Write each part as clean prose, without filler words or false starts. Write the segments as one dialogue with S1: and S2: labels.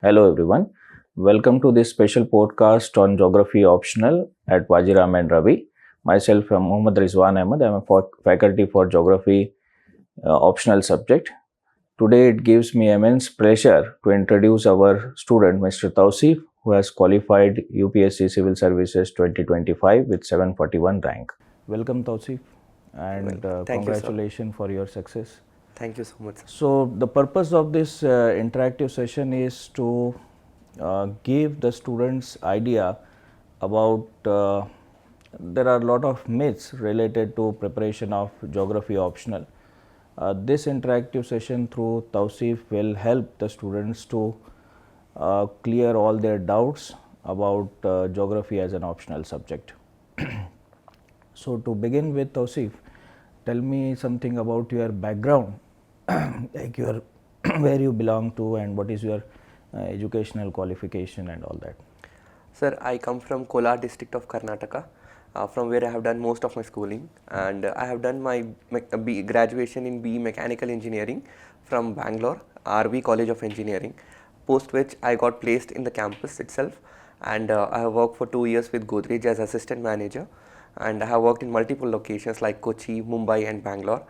S1: Hello everyone. Welcome to this special podcast on Geography Optional at Vajiram and Ravi. Myself, I'm Mohammad Rizwan Ahmed. I'm a faculty for Geography optional subject. Today it gives me immense pleasure to introduce our student, Mr. Thousif, who has qualified UPSC Civil Services 2025 with 741 rank. Welcome Thousif, and
S2: Thank you, sir.
S1: congratulations for your success.
S2: Thank you so much, sir.
S1: So the purpose of this interactive session is to give the students idea about there are a lot of myths related to preparation of geography optional. This interactive session through Tausif will help the students to clear all their doubts about geography as an optional subject. So to begin with, Tausif, tell me something about your background, like your where you belong to and what is your educational qualification and all that.
S2: Sir, I come from Kolar district of Karnataka, from where I have done most of my schooling, and I have done my graduation in BE Mechanical Engineering from Bangalore, RV College of Engineering, post which I got placed in the campus itself, and I have worked for 2 years with Godrej as assistant manager, and I have worked in multiple locations like Kochi, Mumbai and Bangalore.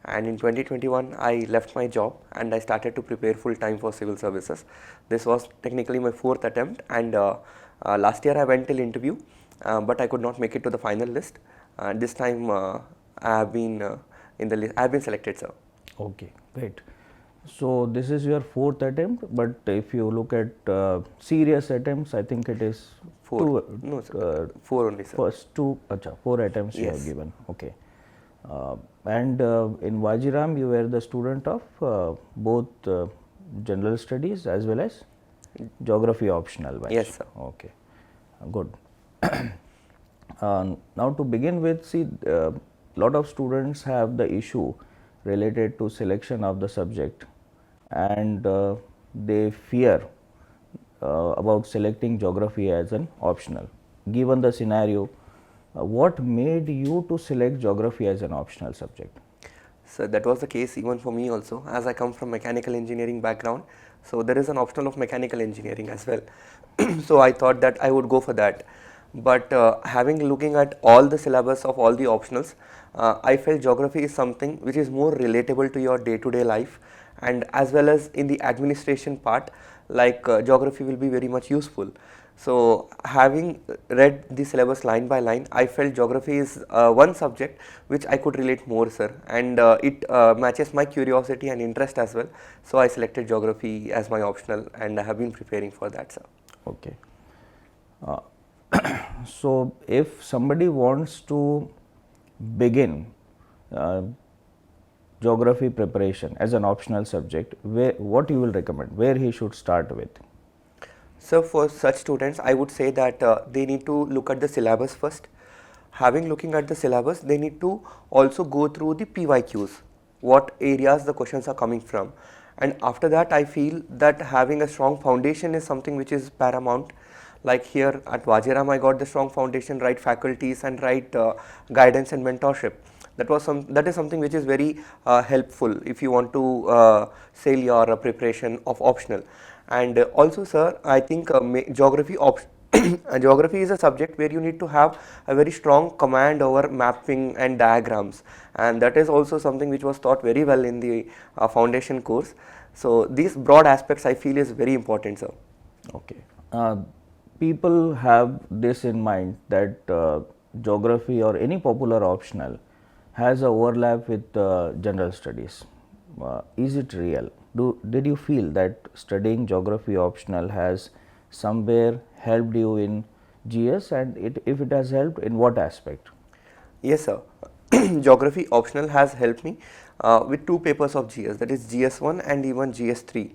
S2: And in 2021 I left my job and I started to prepare full time for civil services. This was technically my fourth attempt, and last year I went till interview, but I could not make it to the final list. This time I have been in the list. I have been selected, sir.
S1: Okay, great. So this is your fourth attempt, but if you look at serious attempts, I think it is
S2: Four. No, sir. Four only, sir.
S1: First two, four attempts you have
S2: Yes.
S1: given. Okay. And in Vajiram, you were the student of both general studies as well as geography optional batch.
S2: Yes, sir.
S1: Okay, good. Now to begin with, see, lot of students have the issue related to selection of the subject, and they fear about selecting geography as an optional. Given the scenario, what made you to select geography as an optional subject?
S2: So that was the case even for me also, as I come from mechanical engineering background. So there is an optional of mechanical engineering as well. So I thought that I would go for that. But looking at all the syllabus of all the optionals, I felt geography is something which is more relatable to your day-to-day life, and as well as in the administration part, like geography will be very much useful. So having read the syllabus line by line, I felt geography is one subject which I could relate more, sir, and it matches my curiosity and interest as well. So I selected geography as my optional, and I have been preparing for that, sir.
S1: Okay. Uh, so if somebody wants to begin uh, geography preparation as an optional subject, what you will recommend, where he should start with?
S2: So for such students, I would say that they need to look at the syllabus first. Having looking at the syllabus, they need to also go through the PYQs, what areas the questions are coming from. And after that, I feel that having a strong foundation is something which is paramount. Like here at Vajiram, I got the strong foundation, right faculties and right guidance and mentorship. That is something which is very helpful if you want to sail your preparation of optional. And also, sir, I think geography is a subject where you need to have a very strong command over mapping and diagrams, and that is also something which was taught very well in the foundation course. So these broad aspects I feel is very important, sir.
S1: Okay. People have this in mind that geography or any popular optional has a overlap with general studies. Is it real? Did you feel that studying geography optional has somewhere helped you in GS, and if it has helped, in what aspect?
S2: Yes, sir. Geography optional has helped me with two papers of GS, that is GS1 and even GS3.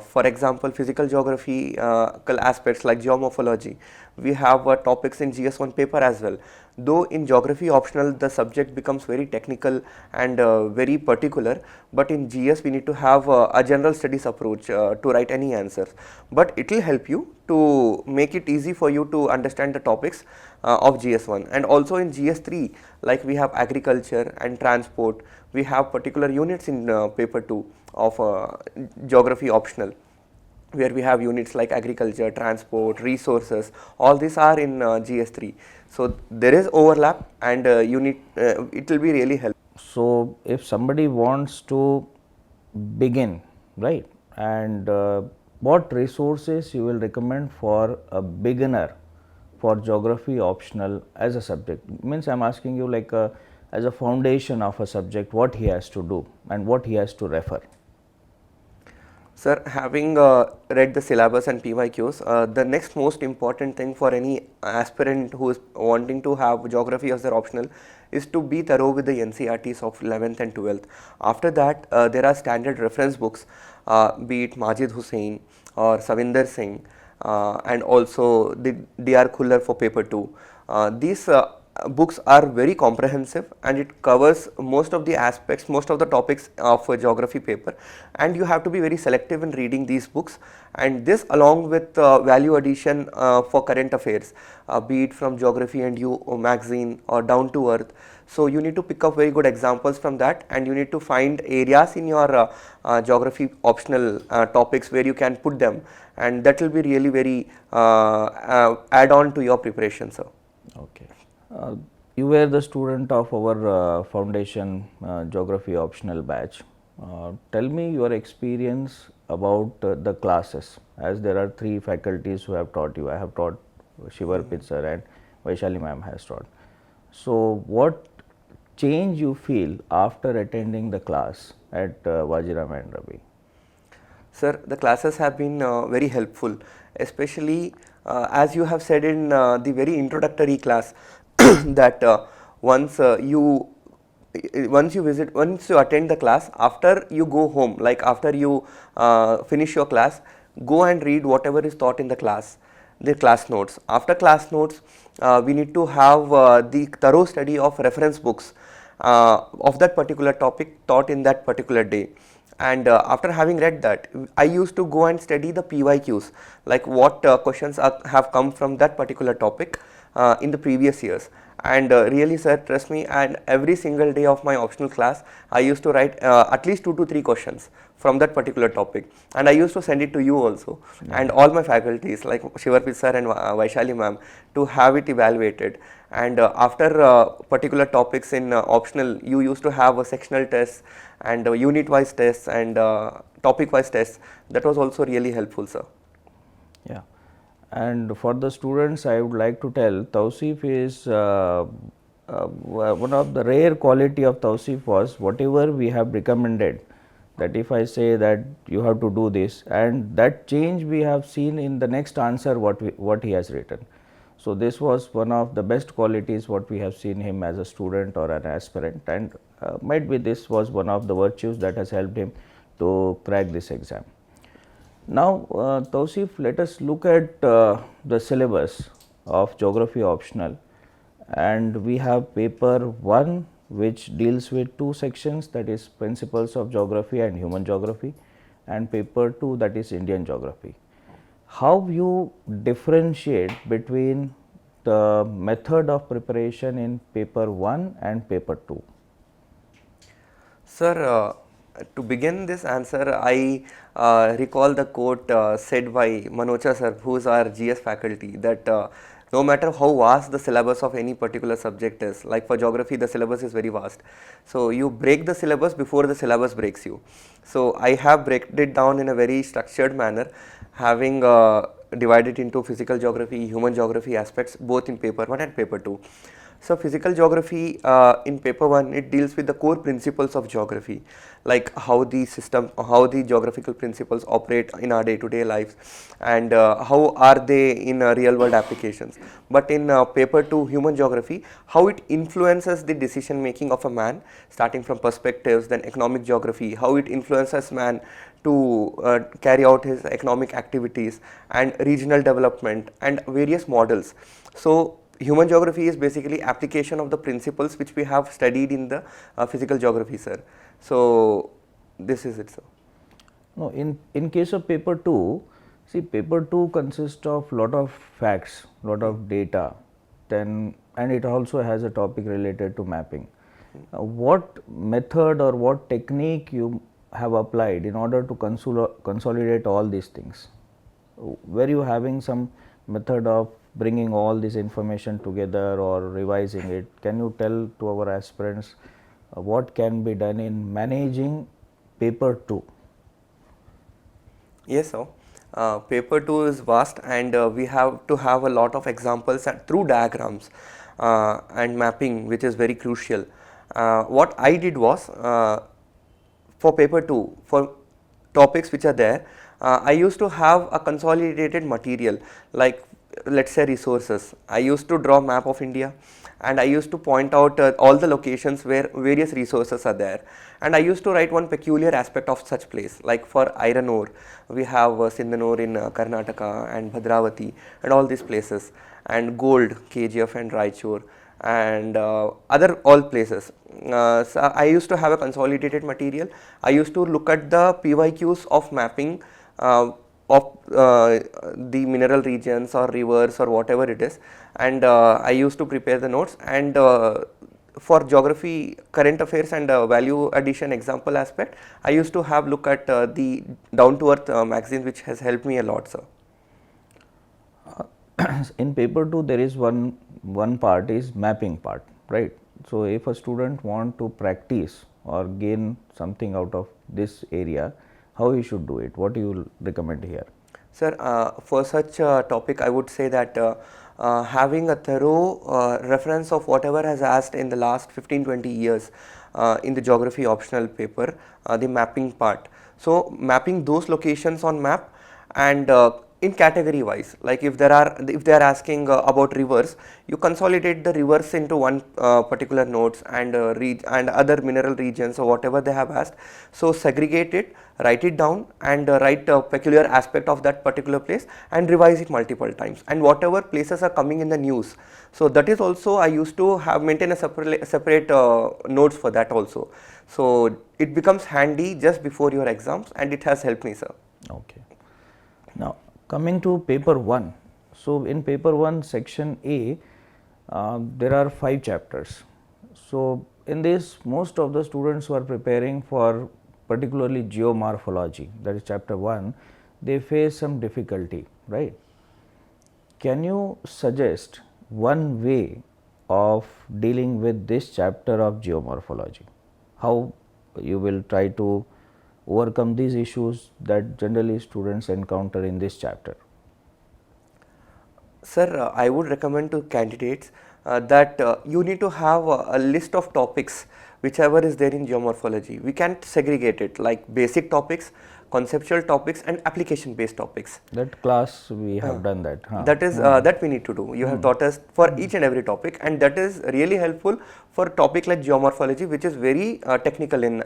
S2: For example, physical geography aspects like geomorphology, we have topics in GS1 paper as well. Though in geography optional the subject becomes very technical and very particular, but in GS we need to have a general studies approach to write any answers. But it will help you to make it easy for you to understand the topics of GS1. And also in GS3, like we have agriculture and transport, we have particular units in paper 2 of geography optional. where we have units like agriculture, transport, resources. All these are in GS3. So there is overlap, and it will be really helpful.
S1: So, if somebody wants to begin, right, and what resources you will recommend for a beginner for geography optional as a subject? Means I am asking you like as a foundation of a subject, what he has to do and what he has to refer.
S2: Sir, having read the syllabus and PYQs, the next most important thing for any aspirant who is wanting to have geography as their optional is to be thorough with the NCERTs of 11th and 12th. After that, there are standard reference books, be it Majid Hussain or Savinder Singh, and also the D.R. Khullar for paper 2. These books are very comprehensive, and it covers most of the aspects, most of the topics of a geography paper, and you have to be very selective in reading these books. And this, along with value addition for current affairs, be it from Geography and You magazine or Down to Earth. So you need to pick up very good examples from that, and you need to find areas in your geography optional topics where you can put them, and that will be really very add on to your preparation, sir.
S1: Okay. You were the student of our foundation geography optional batch. Tell me your experience about the classes, as there are 3 faculties who have taught you. I have taught, Shivarpit sir and Vaishali ma'am has taught. So, what change you feel after attending the class at Vajiram and Ravi?
S2: Sir, the classes have been very helpful, especially as you have said in the very introductory class that once you attend the class, after you go home, like after you finish your class, go and read whatever is taught in the class, the class notes. After class notes, we need to have the thorough study of reference books of that particular topic taught in that particular day. And after having read that, I used to go and study the PYQs, like what questions have come from that particular topic in the previous years. And really, sir, trust me, and every single day of my optional class, I used to write at least 2 to 3 questions from that particular topic, and I used to send it to you also, and all my faculties like Shivarpit sir and Vaishali ma'am, to have it evaluated. And after particular topics in optional, you used to have a sectional test and unit wise tests and topic wise tests. That was also really helpful, sir.
S1: Yeah. And for the students, I would like to tell, THOUSIF is one of the rare quality of THOUSIF was whatever we have recommended, that if I say that you have to do this, and that change we have seen in the next answer what he has written. So this was one of the best qualities what we have seen him as a student or an aspirant, and might be this was one of the virtues that has helped him to crack this exam. Now, THOUSIF, let us look at the syllabus of geography optional, and we have paper 1 which deals with 2 sections, that is principles of geography and human geography, and paper 2 that is Indian geography. How you differentiate between the method of preparation in paper 1 and paper 2?
S2: Sir, to begin this answer, I recall the quote said by Manocha sir, who is our GS faculty, that no matter how vast the syllabus of any particular subject is, like for geography, the syllabus is very vast. So you break the syllabus before the syllabus breaks you. So I have broken it down in a very structured manner, having divided into physical geography, human geography aspects, both in paper 1 and paper 2. So physical geography in paper 1, it deals with the core principles of geography, like how the geographical principles operate in our day-to-day lives, and how are they in real world applications. But in paper 2, human geography, how it influences the decision making of a man, starting from perspectives, then economic geography, how it influences man to carry out his economic activities, and regional development and various models. So human geography is basically application of the principles which we have studied in the physical geography, sir. So this is it, sir.
S1: No, in case of paper 2, see, paper 2 consists of lot of facts, lot of data, then, and it also has a topic related to mapping. What method or what technique you have applied in order to consolidate all these things? were you having some method of bringing all this information together or revising it? Can you tell to our aspirants what can be done in managing paper 2?
S2: Yes, sir. Paper 2 is vast, and we have to have a lot of examples and through diagrams and mapping, which is very crucial. What I did was, for paper 2, for topics which are there, I used to have a consolidated material, like let's say resources. I used to draw map of India, and I used to point out all the locations where various resources are there, and I used to write one peculiar aspect of such place. Like for iron ore, we have Sindhanur in Karnataka and Bhadravati and all these places, and gold, KGF and Raichur, and other all places. So I used to have a consolidated material. I used to look at the PYQs of mapping of the mineral regions or rivers or whatever it is, and I used to prepare the notes. And for geography, current affairs and value addition example aspect, I used to have look at the down to earth magazine, which has helped me a lot, sir.
S1: In paper 2 there is one part is mapping part, right? So if a student want to practice or gain something out of this area, how he should do it? What do you recommend here?
S2: Sir, for such a topic, I would say that having a thorough reference of whatever has asked in the last 15-20 years in the geography optional paper, the mapping part. So mapping those locations on map, and in category wise, like if they are asking about rivers, you consolidate the rivers into one particular notes, and and other mineral regions or whatever they have asked. So segregate it, write it down, and write a peculiar aspect of that particular place, and revise it multiple times, and whatever places are coming in the news. So that is also, I used to have maintain a separate notes for that also. So it becomes handy just before your exams, and it has helped me, sir.
S1: Okay. Now coming to paper 1. So in paper 1 section A, there are 5 chapters. So in this, most of the students who are preparing for particularly geomorphology, that is chapter 1, they face some difficulty, right? Can you suggest one way of dealing with this chapter of geomorphology? How you will try to overcome these issues that generally students encounter in this chapter?
S2: Sir, I would recommend to candidates that you need to have a list of topics whichever is there in geomorphology. We can't segregate it like basic topics, conceptual topics, and application based topics.
S1: That class we have done that. Huh?
S2: That is that we need to do. You have taught us for each and every topic, and that is really helpful for a topic like geomorphology, which is very technical in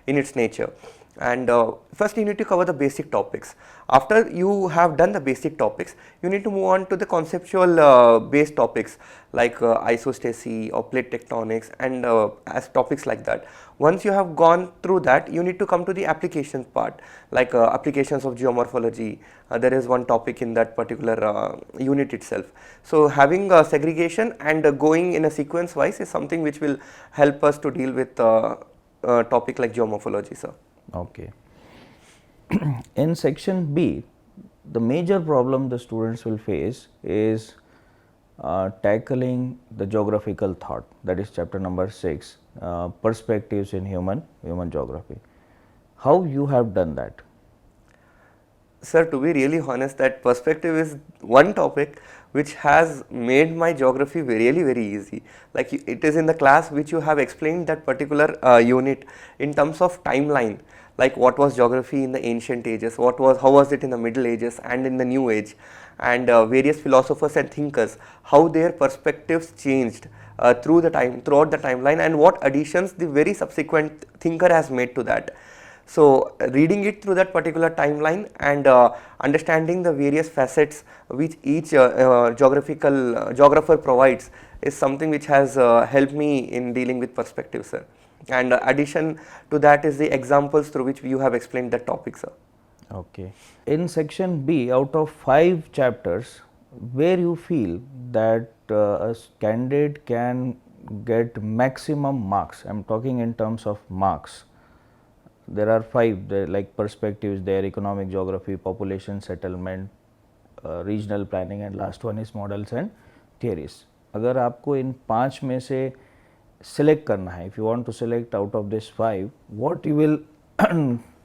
S2: its nature. And first you need to cover the basic topics. After you have done the basic topics, you need to move on to the conceptual based topics like isostasy or plate tectonics, and as topics like that. Once you have gone through that, you need to come to the application part, like applications of geomorphology. There is one topic in that particular unit itself. So having segregation and going in a sequence wise is something which will help us to deal with a topic like geomorphology, sir.
S1: Okay. In section B, the major problem the students will face is tackling the geographical thought, that is chapter number 6, perspectives in human geography. How you have done that?
S2: Sir, to be really honest, that perspective is one topic which has made my geography really very easy. Like it is in the class which you have explained that particular unit in terms of timeline, like what was geography in the ancient ages, how was it in the middle ages and in the new age, and various philosophers and thinkers, how their perspectives changed throughout the timeline, and what additions the very subsequent thinker has made to that. So reading it through that particular timeline and understanding the various facets which each geographer provides is something which has helped me in dealing with perspective, sir. And addition to that is the examples through which you have explained that topic, sir.
S1: Okay. In section B, out of 5 chapters, where you feel that a candidate can get maximum marks, I am talking in terms of marks, there are 5, like perspectives there, economic geography, population, settlement, regional planning, and last one is models and theories. अगर आपको इन 5 में से select करना है, if you want to select out of this 5, what you will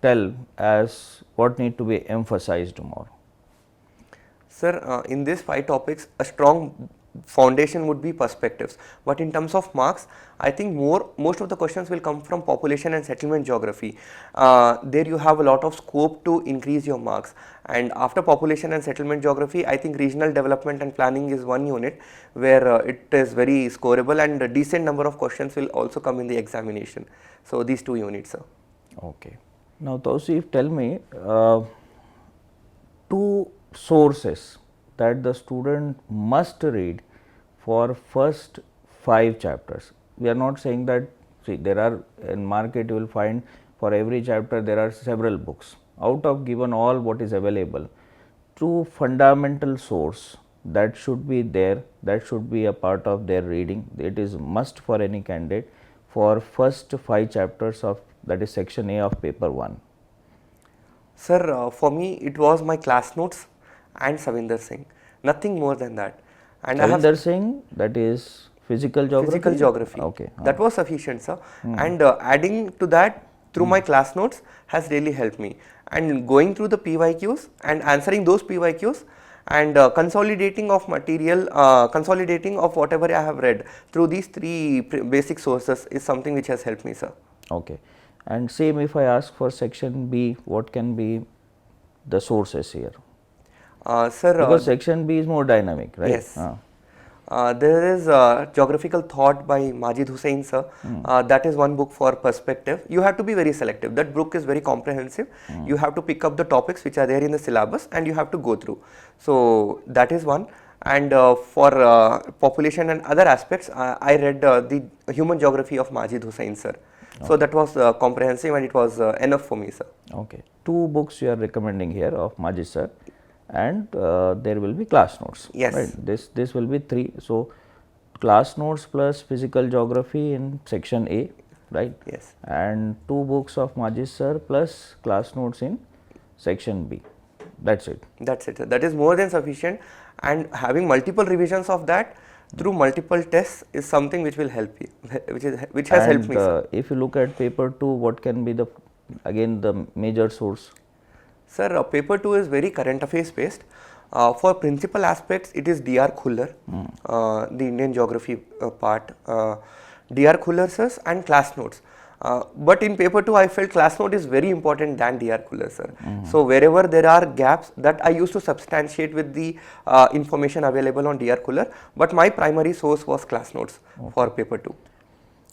S1: tell as what need to be emphasized more?
S2: Sir, in these 5 topics, a strong foundation would be perspectives. But in terms of marks, I think most of the questions will come from population and settlement geography. There you have a lot of scope to increase your marks. And after population and settlement geography, I think regional development and planning is one unit where it is very scoreable, and a decent number of questions will also come in the examination. So these 2 units, sir.
S1: Okay. Now, Tausif, tell me 2 sources that the student must read for first 5 chapters. We are not saying that, see, there are in market you will find for every chapter there are several books. Out of given all what is available, 2 fundamental source that should be there, that should be a part of their reading. It is must for any candidate for first 5 chapters of, that is section A of paper 1.
S2: Sir, for me it was my class notes and Savinder Singh, nothing more than that. And
S1: Savinder Singh, that is physical geography?
S2: Physical geography.
S1: Okay.
S2: That was sufficient, sir. And adding to that through my class notes has really helped me. And going through the PYQs and answering those PYQs and consolidating of material, consolidating of whatever I have read through these 3 basic sources is something which has helped me, sir.
S1: Okay. And same if I ask for section B, what can be the sources here?
S2: Sir,
S1: because section B is more dynamic, right?
S2: Yes. There is Geographical Thought by Majid Hussain, sir. That is one book for perspective. You have to be very selective. That book is very comprehensive. You have to pick up the topics which are there in the syllabus and you have to go through. So that is one. And for population and other aspects, I read the Human Geography of Majid Hussain, sir. Okay. So that was comprehensive and it was enough for me, sir.
S1: Okay. 2 books you are recommending here of Majid sir, and there will be class notes.
S2: Yes.
S1: Right? This will be 3. So class notes plus physical geography in section A, right?
S2: Yes.
S1: And 2 books of Majid sir plus class notes in section B. That's it.
S2: That's it, sir. That is more than sufficient, and having multiple revisions of that through multiple tests is something which will help you, which has helped me, sir.
S1: If you look at paper 2, what can be the, again, the major source?
S2: Sir, paper 2 is very current affairs based. For principal aspects, it is D.R. Khuller, the Indian geography part, D.R. Khuller, sir, and class notes. But in paper 2, I felt class note is very important than D.R. Khuller, sir. So wherever there are gaps, that I used to substantiate with the information available on D.R. Khuller, but my primary source was class notes for paper 2.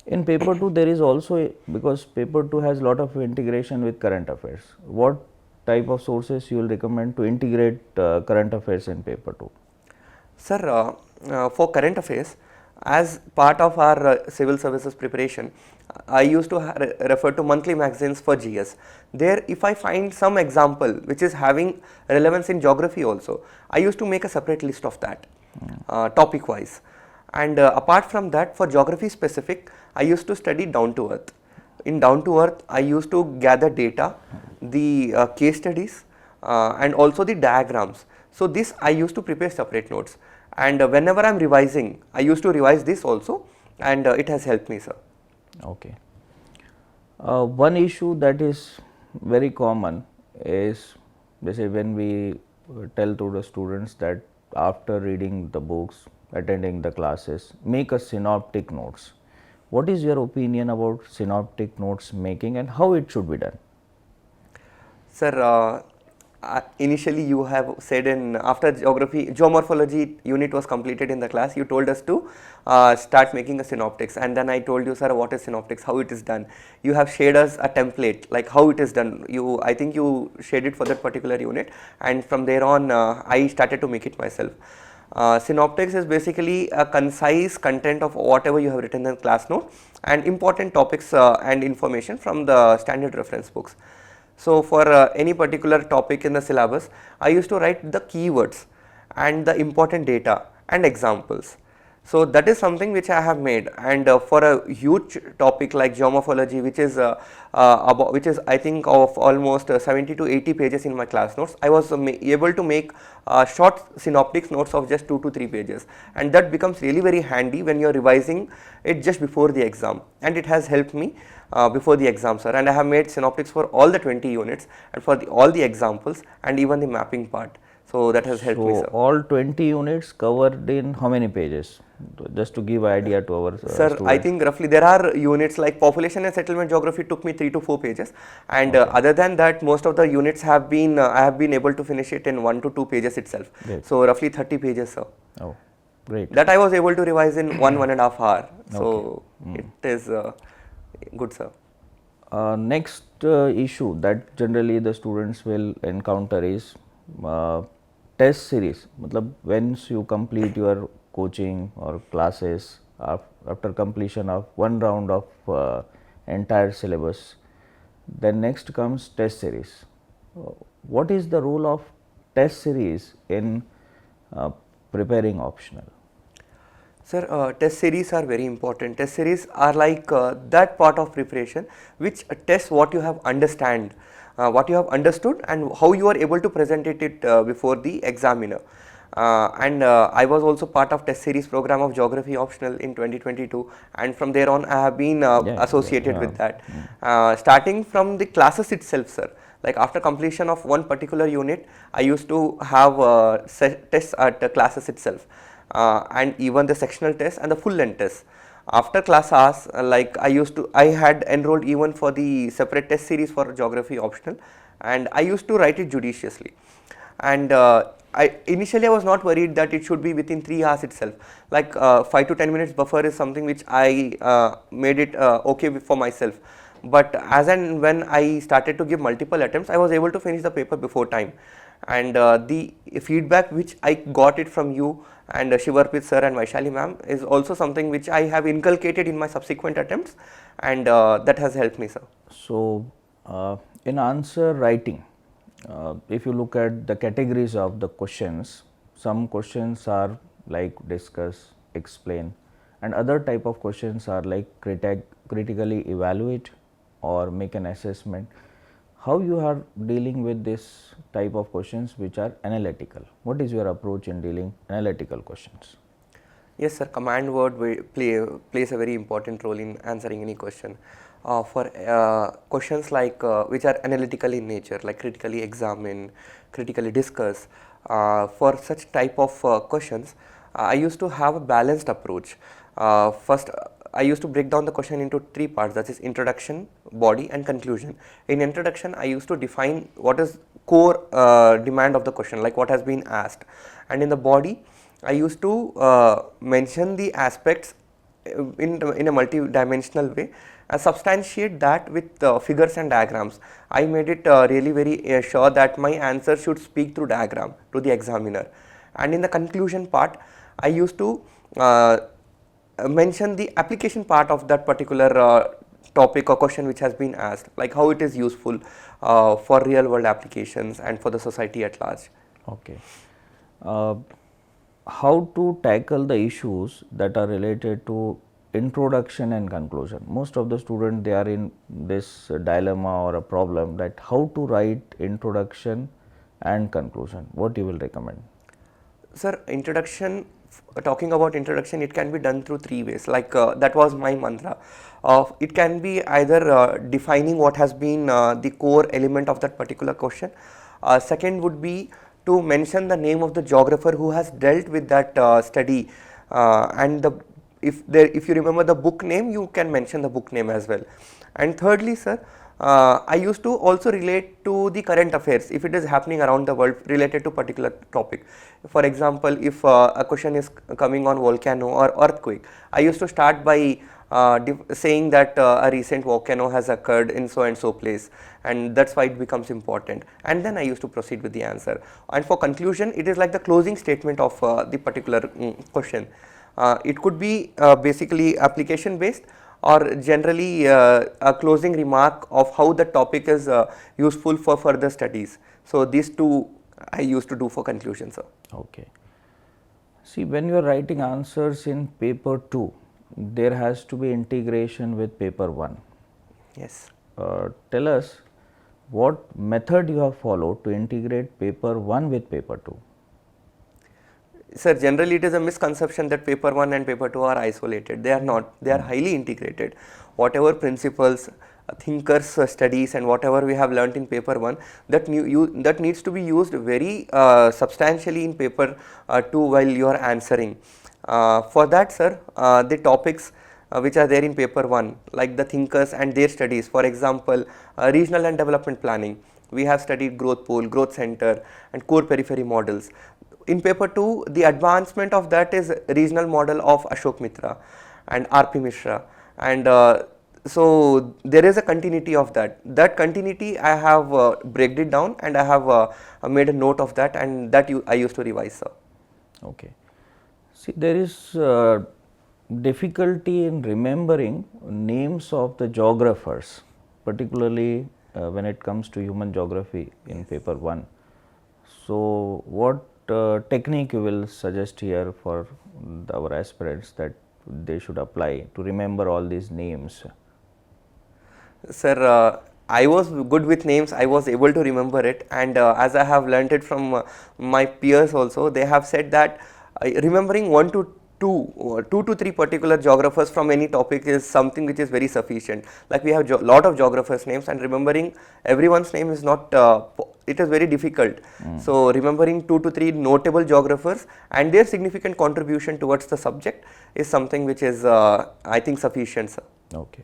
S1: In paper 2, there is also, because paper 2 has lot of integration with current affairs. What type of sources you will recommend to integrate current affairs in paper 2?
S2: Sir, for current affairs, as part of our civil services preparation, I used to refer to monthly magazines for GS. There, if I find some example which is having relevance in geography also, I used to make a separate list of that, topic wise. And apart from that, for geography specific, I used to study down to earth. In down to earth, I used to gather data, the case studies, and also the diagrams. So this I used to prepare separate notes. And whenever I am revising, I used to revise this also, and it has helped me, sir.
S1: Okay. One issue that is very common is, basically, when we tell to the students that after reading the books, attending the classes, make a synoptic notes. What is your opinion about synoptic notes making and how it should be done?
S2: Sir, initially you have said after geomorphology unit was completed in the class, you told us to start making a synoptics, and then I told you, sir, what is synoptics, how it is done. You have shared us a template like how it is done. I think you shared it for that particular unit, and from there on I started to make it myself. Synoptics is basically a concise content of whatever you have written in the class note and important topics and information from the standard reference books. So for any particular topic in the syllabus, I used to write the keywords and the important data and examples. So that is something which I have made, and for a huge topic like geomorphology, which is I think of almost 70 to 80 pages in my class notes, I was able to make short synoptic notes of just 2 to 3 pages, and that becomes really very handy when you are revising it just before the exam, and it has helped me before the exam, sir. And I have made synoptics for all the 20 units and for all the examples and even the mapping part. So that has helped me,
S1: So
S2: sir.
S1: all 20 units covered in how many pages? Just to give idea to our
S2: Sir,
S1: students.
S2: I think roughly there are units like population and settlement geography took me 3 to 4 pages, and other than that, most of the units have been I have been able to finish it in 1 to 2 pages itself.
S1: Great.
S2: So roughly 30 pages, sir.
S1: Oh, great.
S2: That I was able to revise in 1.5 hour. So it is good, sir.
S1: Next issue that generally the students will encounter is test series. Matlab, once you complete your coaching or classes, after completion of one round of entire syllabus, then next comes test series. What is the role of test series in preparing optional?
S2: Sir, test series are very important. Test series are like that part of preparation which tests what you have what you have understood and how you are able to present it before the examiner. I was also part of test series program of geography optional in 2022, and from there on I have been associated with that. Starting from the classes itself, sir. Like after completion of one particular unit, I used to have tests at the classes itself. And even the sectional test and the full length test. After class hours, I had enrolled even for the separate test series for geography optional, and I used to write it judiciously. And initially I was not worried that it should be within 3 hours itself. Like 5 to 10 minutes buffer is something which I made it okay for myself. But as and when I started to give multiple attempts, I was able to finish the paper before time. And the feedback which I got it from you and Shivarpit sir and Vaishali ma'am is also something which I have inculcated in my subsequent attempts, and that has helped me, sir.
S1: So, in answer writing, if you look at the categories of the questions, some questions are like discuss, explain, and other type of questions are like critically evaluate or make an assessment. How you are dealing with this type of questions which are analytical? What is your approach in dealing analytical questions?
S2: Yes, sir. Command word plays a very important role in answering any question. For questions like which are analytical in nature, like critically examine, critically discuss, for such type of questions, I used to have a balanced approach. First, I used to break down the question into 3 parts, that is introduction, body and conclusion. In introduction, I used to define what is core demand of the question, like what has been asked, and in the body, I used to mention the aspects in a multi-dimensional way, substantiate that with figures and diagrams. I made it really very sure that my answer should speak through diagram to the examiner. And in the conclusion part, I used to mention the application part of that particular topic or question which has been asked, like how it is useful for real world applications and for the society at large.
S1: Okay. How to tackle the issues that are related to introduction and conclusion? Most of the students, they are in this dilemma or a problem that how to write introduction and conclusion. What you will recommend?
S2: Sir, introduction, talking about introduction, it can be done through 3 ways, like that was my mantra. It can be either defining what has been the core element of that particular question. Second would be to mention the name of the geographer who has dealt with that study, and if you remember the book name, you can mention the book name as well. And thirdly, sir, I used to also relate to the current affairs if it is happening around the world related to particular topic. For example, if a question is coming on volcano or earthquake, I used to start by saying that a recent volcano has occurred in so and so place, and that's why it becomes important, and then I used to proceed with the answer. And for conclusion, it is like the closing statement of the particular question. It could be basically application based, or generally a closing remark of how the topic is useful for further studies. So these 2 I used to do for conclusion, sir.
S1: Okay. See, when you are writing answers in paper 2, there has to be integration with paper 1.
S2: Yes.
S1: Tell us what method you have followed to integrate paper 1 with paper 2.
S2: Sir, generally it is a misconception that paper 1 and paper 2 are isolated. They are not. They are highly integrated. Whatever principles, thinkers studies and whatever we have learnt in paper 1, that needs to be used very substantially in paper 2 while you are answering. For that, sir, the topics which are there in paper 1, like the thinkers and their studies, for example, regional and development planning, we have studied growth pool, growth center and core periphery models. In paper 2, the advancement of that is regional model of Ashok Mitra and R.P. Mishra, and so there is a continuity of that. That continuity I have breaked it down, and I have made a note of that, and that I used to revise, sir.
S1: Okay. See, there is difficulty in remembering names of the geographers, particularly when it comes to human geography in paper 1. So, what technique you will suggest here for our aspirants that they should apply to remember all these names?
S2: Sir, I was good with names. I was able to remember it, and as I have learnt it from my peers also, they have said that remembering two to three particular geographers from any topic is something which is very sufficient. Like we have lot of geographers names, and remembering everyone's name is not, it is very difficult. So remembering 2 to 3 notable geographers and their significant contribution towards the subject is something which is I think sufficient, sir.
S1: Okay.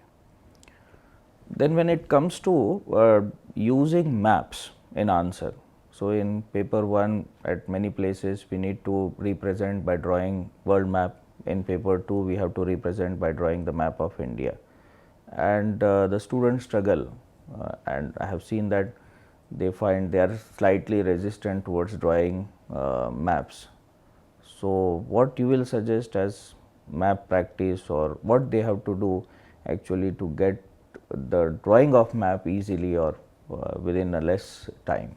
S1: Then when it comes to using maps in answer, so in paper 1 at many places we need to represent by drawing world map. In paper 2 we have to represent by drawing the map of India, and the students struggle, and I have seen that they find they are slightly resistant towards drawing maps. So what you will suggest as map practice, or what they have to do actually to get the drawing of map easily or within a less time?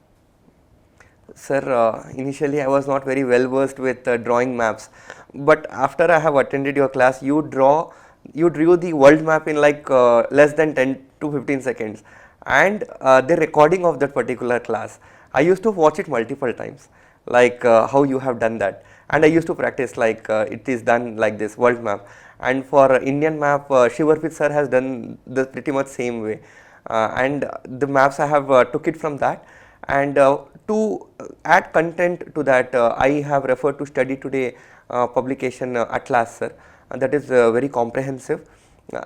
S2: Sir, initially I was not very well versed with drawing maps, but after I have attended your class, you drew the world map in like less than 10 to 15 seconds, and the recording of that particular class, I used to watch it multiple times, like how you have done that, and I used to practice like it is done like this world map. And for Indian map, Shivarpit sir has done the pretty much same way, and the maps I have took it from that. And to add content to that, I have referred to Study Today publication Atlas, sir, and that is very comprehensive,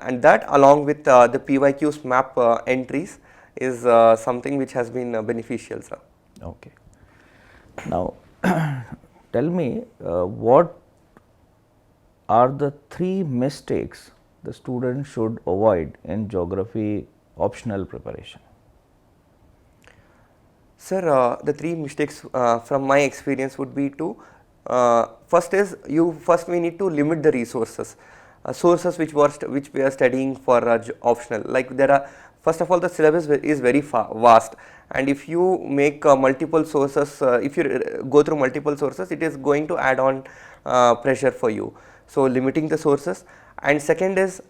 S2: and that along with the PYQ's map entries is something which has been beneficial, sir.
S1: Okay. Now, tell me what are the 3 mistakes the student should avoid in geography optional preparation?
S2: Sir, the 3 mistakes from my experience would be to first we need to limit the resources, sources which we are studying for optional. Like there are, first of all, the syllabus is very vast, and if you make multiple sources, if you go through multiple sources, it is going to add on pressure for you. So limiting the sources, and second is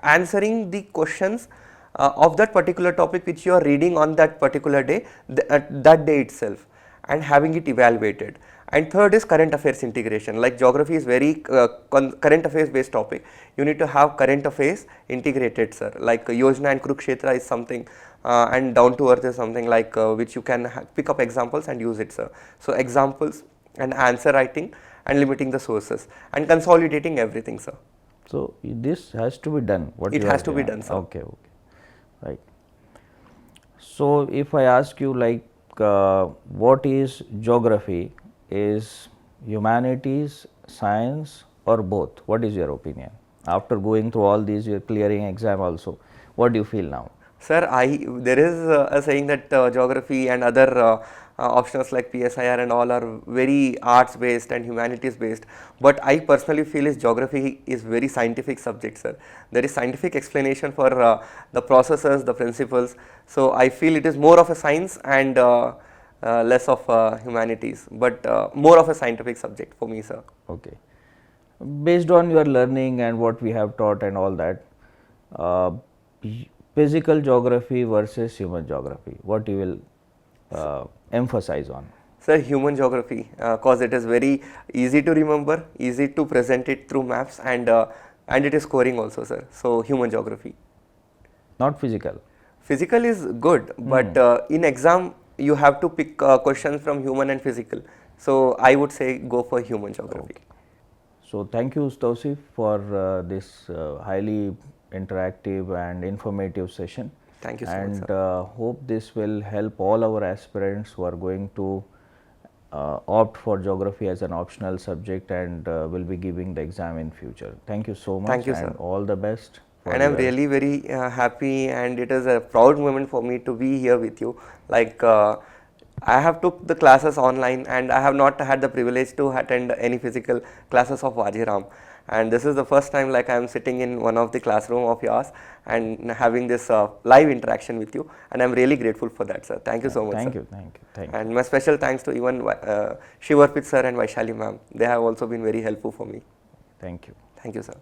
S2: answering the questions of that particular topic which you are reading on that particular day, that day itself, and having it evaluated. And third is current affairs integration. Like geography is very current affairs based topic. You need to have current affairs integrated, sir. Like Yojana and Kurukshetra is something, and down to earth is something like which you can pick up examples and use it, sir. So examples and answer writing and limiting the sources and consolidating everything, sir.
S1: So this has to be done.
S2: It has to be done, sir.
S1: Okay, okay. Right. So if I ask you like what is geography, is humanities, science, or both? What is your opinion? After going through all these, you are clearing exam also, what do you feel now?
S2: Sir, there is a saying that geography and other options like PSIR and all are very arts based and humanities based, but I personally feel is geography is very scientific subject, sir. There is scientific explanation for the processes, the principles, so I feel it is more of a science, and less of humanities, but more of a scientific subject for me, sir.
S1: Okay. Based on your learning and what we have taught and all that, uh, physical geography versus human geography, what you will emphasize on?
S2: Sir, human geography, cause it is very easy to remember, easy to present it through maps, and it is scoring also, sir. So human geography.
S1: Not physical.
S2: Physical is good, but in exam you have to pick questions from human and physical. So I would say go for human geography.
S1: Okay. So thank you, THOUSIF, for this highly interactive and informative session.
S2: Thank you so much,
S1: And
S2: sir.
S1: hope this will help all our aspirants who are going to opt for geography as an optional subject and will be giving the exam in future. Thank you so much.
S2: Thank you,
S1: and
S2: sir.
S1: all the best. For
S2: And I'm
S1: your-
S2: really very happy, and it is a proud moment for me to be here with you. Like I have took the classes online, and I have not had the privilege to attend any physical classes of Vajiram. And this is the first time like I am sitting in one of the classroom of yours and having this live interaction with you. And I'm really grateful for that, sir. Thank you so much,
S1: Thank
S2: sir.
S1: you, thank you, thank you.
S2: And my special thanks to even Shivarpit sir and Vaishali ma'am. They have also been very helpful for me.
S1: Thank you.
S2: Thank you, sir.